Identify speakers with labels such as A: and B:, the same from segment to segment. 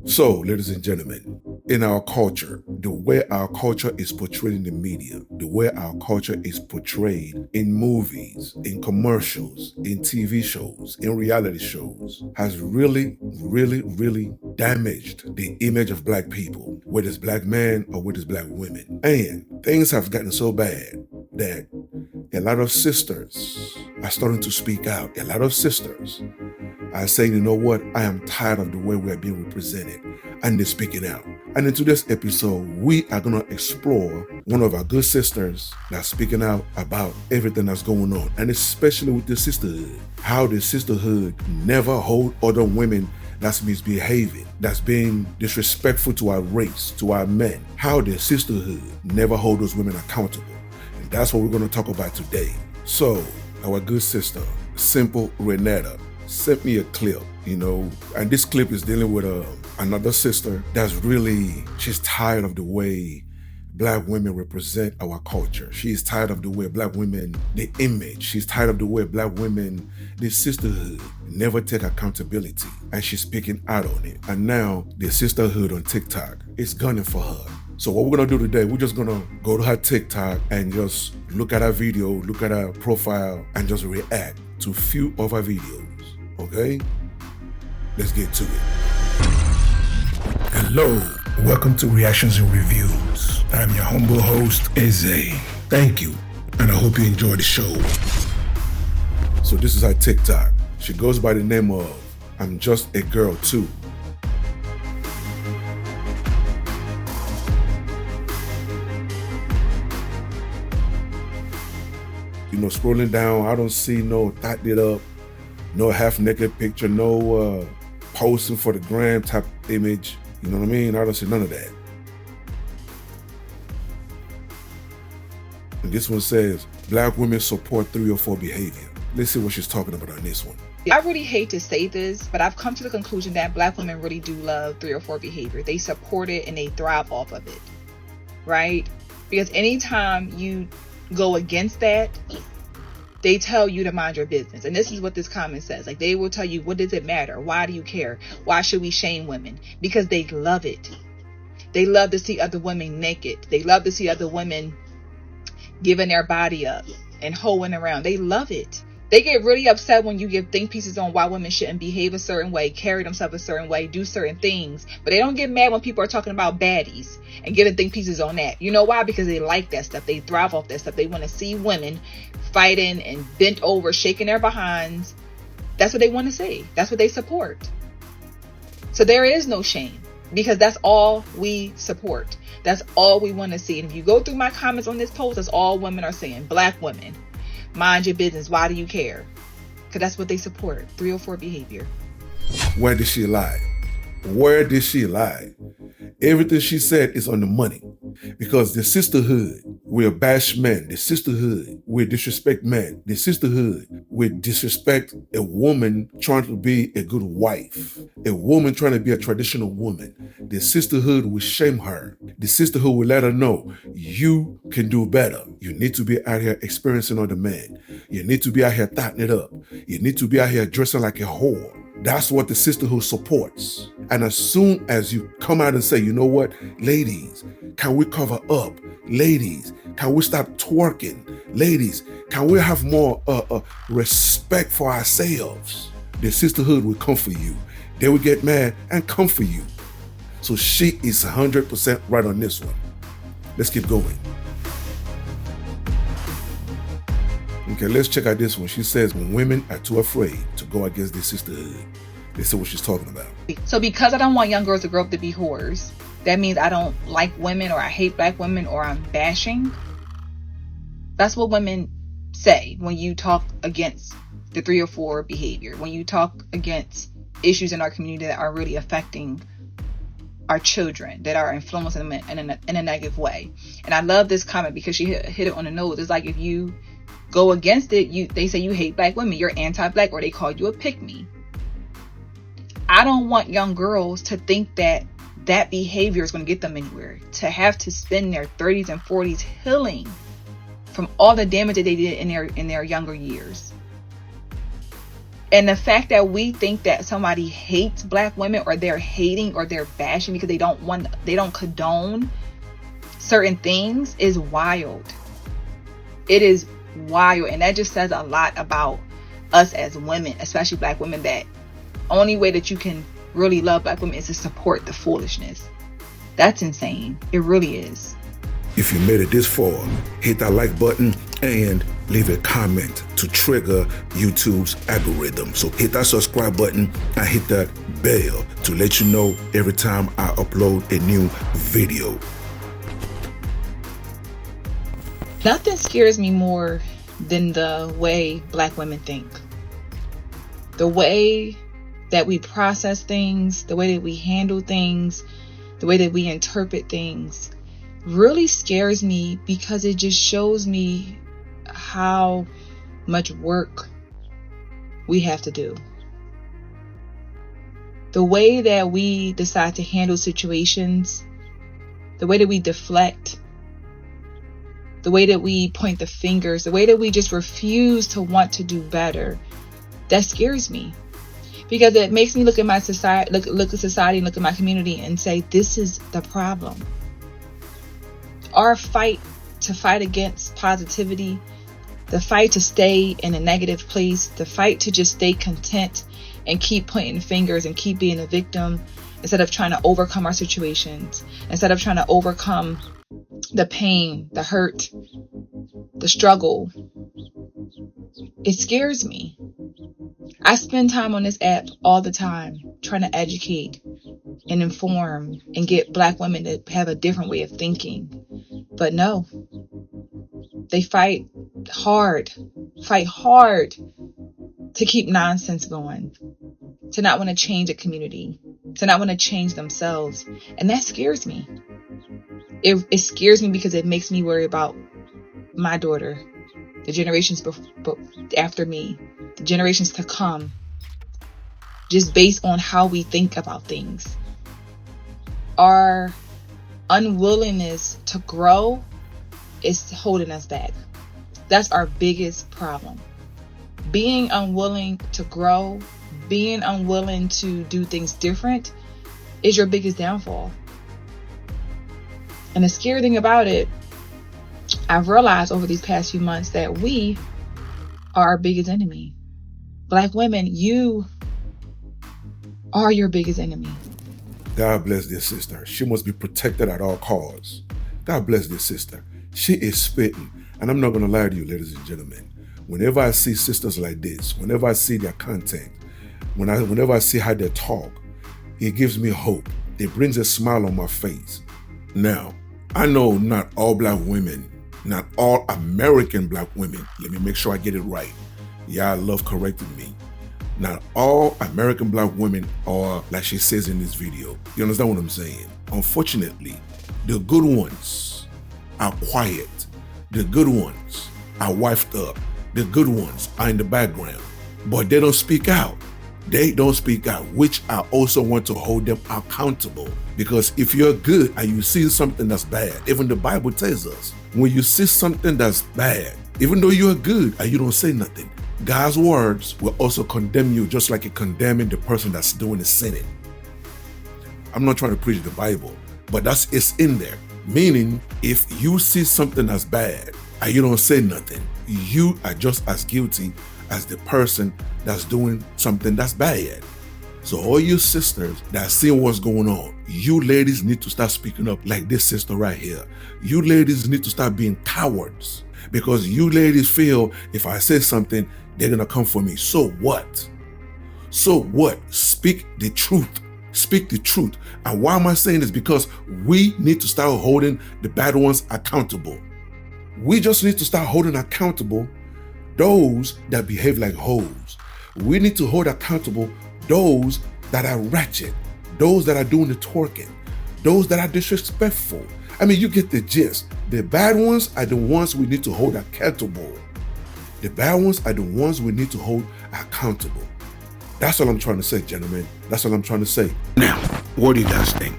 A: So, ladies and gentlemen, in our culture, the way our culture is portrayed in the media, the way our culture is portrayed in movies, in commercials, in TV shows, in reality shows, has really damaged the image of black people, whether it's black men or whether it's black women. And things have gotten so bad that a lot of sisters are starting to speak out. A lot of sisters are saying, you know what, I am tired of the way we are being represented, and they're speaking out. And in today's episode, we are going to explore one of our good sisters that's speaking out about everything that's going on, and especially with the sisterhood. How the sisterhood never hold other women that's misbehaving, that's being disrespectful to our race, to our men. How the sisterhood never hold those women accountable. And that's what we're going to talk about today. So, our good sister, Simple Renetta, sent me a clip, and this clip is dealing with another sister that's she's tired of the way black women represent our culture. She's tired of the way black women, the image. She's tired of the way black women, the sisterhood, never take accountability. And she's speaking out on it. And now the sisterhood on TikTok is gunning for her. So what we're going to do today, we're just going to go to her TikTok and just look at her video, look at her profile, and just react to a few of her videos. Okay? Let's get to it. Hello, welcome to Reactions and Reviews. I'm your humble host, Eze. Thank you, and I hope you enjoy the show. So this is her TikTok. She goes by the name of I'm Just a Girl Too. Scrolling down, I don't see no tightened up, no half-naked picture, no posting for the gram type image. You know what I mean? I don't see none of that. And this one says, black women support 304 behavior. Let's see what she's talking about on this one.
B: I really hate to say this, but I've come to the conclusion that black women really do love 304 behavior. They support it and they thrive off of it, right? Because anytime you go against that, they tell you to mind your business. And this is what this comment says. Like, they will tell you, what does it matter? Why do you care? Why should we shame women? Because they love it. They love to see other women naked. They love to see other women giving their body up and hoeing around. They love it. They get really upset when you give think pieces on why women shouldn't behave a certain way, carry themselves a certain way, do certain things. But they don't get mad when people are talking about baddies and giving think pieces on that. You know why? Because they like that stuff. They thrive off that stuff. They want to see women fighting and bent over, shaking their behinds. That's what they want to see. That's what they support. So there is no shame, because that's all we support. That's all we want to see. And if you go through my comments on this post, that's all women are saying. Black women, mind your business. Why do you care? Because that's what they support. 304 behavior.
A: Where did she lie? Where did she lie? Everything she said is on the money. Because the sisterhood will bash men. The sisterhood will disrespect men. The sisterhood will disrespect a woman trying to be a good wife. A woman trying to be a traditional woman. The sisterhood will shame her. The sisterhood will let her know, you can do better. You need to be out here experiencing other men. You need to be out here tightening it up. You need to be out here dressing like a whore. That's what the sisterhood supports. And as soon as you come out and say, you know what, ladies, can we cover up? Ladies, can we stop twerking? Ladies, can we have more respect for ourselves? The sisterhood will come for you. They will get mad and come for you. So she is 100% right on this one. Let's keep going. Okay, let's check out this one. She says, when women are too afraid to go against their sisterhood. Let's see what she's talking about.
B: So because I don't want young girls to grow up to be whores, that means I don't like women, or I hate black women, or I'm bashing. That's what women say when you talk against the 304 behavior. When you talk against issues in our community that are really affecting our children, that are influencing them in a negative way. And I love this comment because she hit it on the nose. It's like, if you go against it, they say you hate black women, you're anti-black, or they call you a pick-me. I don't want young girls to think that that behavior is going to get them anywhere, to have to spend their 30s and 40s healing from all the damage that they did in their younger years. And the fact that we think that somebody hates Black women, or they're hating or they're bashing because they don't condone certain things, is wild. It is wild. And that just says a lot about us as women, especially Black women, that only way that you can really love Black women is to support the foolishness. That's insane. It really is.
A: If you made it this far, hit that like button and leave a comment to trigger YouTube's algorithm. So hit that subscribe button and hit that bell to let you know every time I upload a new video.
B: Nothing scares me more than the way Black women think. The way that we process things, the way that we handle things, the way that we interpret things really scares me, because it just shows me how much work we have to do. The way that we decide to handle situations, the way that we deflect, the way that we point the fingers, the way that we just refuse to want to do better, that scares me. Because it makes me look at my society, look at society, and look at my community and say, this is the problem. Our fight to fight against positivity, the fight to stay in a negative place, the fight to just stay content and keep pointing fingers and keep being a victim instead of trying to overcome our situations, instead of trying to overcome the pain, the hurt, the struggle. It scares me. I spend time on this app all the time trying to educate and inform and get Black women to have a different way of thinking. But no, they fight hard to keep nonsense going, to not want to change a community, to not want to change themselves. And that scares me. It scares me because it makes me worry about my daughter, the generations after me, the generations to come, just based on how we think about things. Our unwillingness to grow is holding us back. That's our biggest problem. Being unwilling to grow, being unwilling to do things different is your biggest downfall. And the scary thing about it, I've realized over these past few months that we are our biggest enemy. Black women, you are your biggest enemy.
A: God bless this sister. She must be protected at all costs. God bless this sister. She is spitting. And I'm not going to lie to you, ladies and gentlemen. Whenever I see sisters like this, whenever I see their content, whenever I see how they talk, it gives me hope. It brings a smile on my face. Now, I know not all Black women, not all American Black women, let me make sure I get it right. Yeah, I love correcting me. Not all American Black women are like she says in this video. You understand what I'm saying? Unfortunately, the good ones are quiet. The good ones are wifed up. The good ones are in the background, but they don't speak out. They don't speak out, which I also want to hold them accountable. Because if you're good and you see something that's bad, even the Bible tells us, when you see something that's bad, even though you're good and you don't say nothing, God's words will also condemn you, just like it condemning the person that's doing the sinning. I'm not trying to preach the Bible, but it's in there. Meaning, if you see something that's bad and you don't say nothing, you are just as guilty as the person that's doing something that's bad. So all you sisters that see what's going on, you ladies need to start speaking up like this sister right here. You ladies need to start being cowards, because you ladies feel if I say something, they're going to come for me. So what? So what? Speak the truth. Speak the truth. And why am I saying this? Because we need to start holding the bad ones accountable. We just need to start holding accountable those that behave like hoes. We need to hold accountable those that are ratchet, those that are doing the twerking, those that are disrespectful. I mean, you get the gist. The bad ones are the ones we need to hold accountable. The bad ones are the ones we need to hold accountable. That's all I'm trying to say, gentlemen. That's all I'm trying to say. Now, what do you guys think?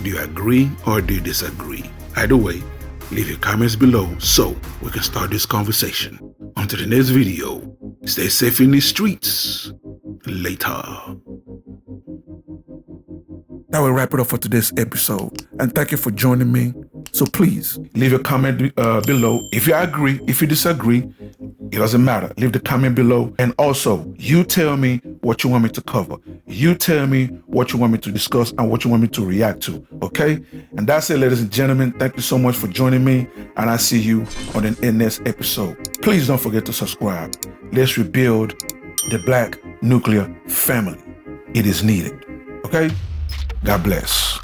A: Do you agree or do you disagree? Either way, leave your comments below so we can start this conversation. Until the next video, stay safe in the streets. later. That will wrap it up for today's episode. And thank you for joining me. So please leave a comment below. If you agree, if you disagree, it doesn't matter. Leave the comment below. And also, you tell me what you want me to cover. You tell me what you want me to discuss and what you want me to react to. Okay? And that's it, ladies and gentlemen. Thank you so much for joining me. And I'll see you on the next episode. Please don't forget to subscribe. Let's rebuild the Black nuclear family. It is needed. Okay? God bless.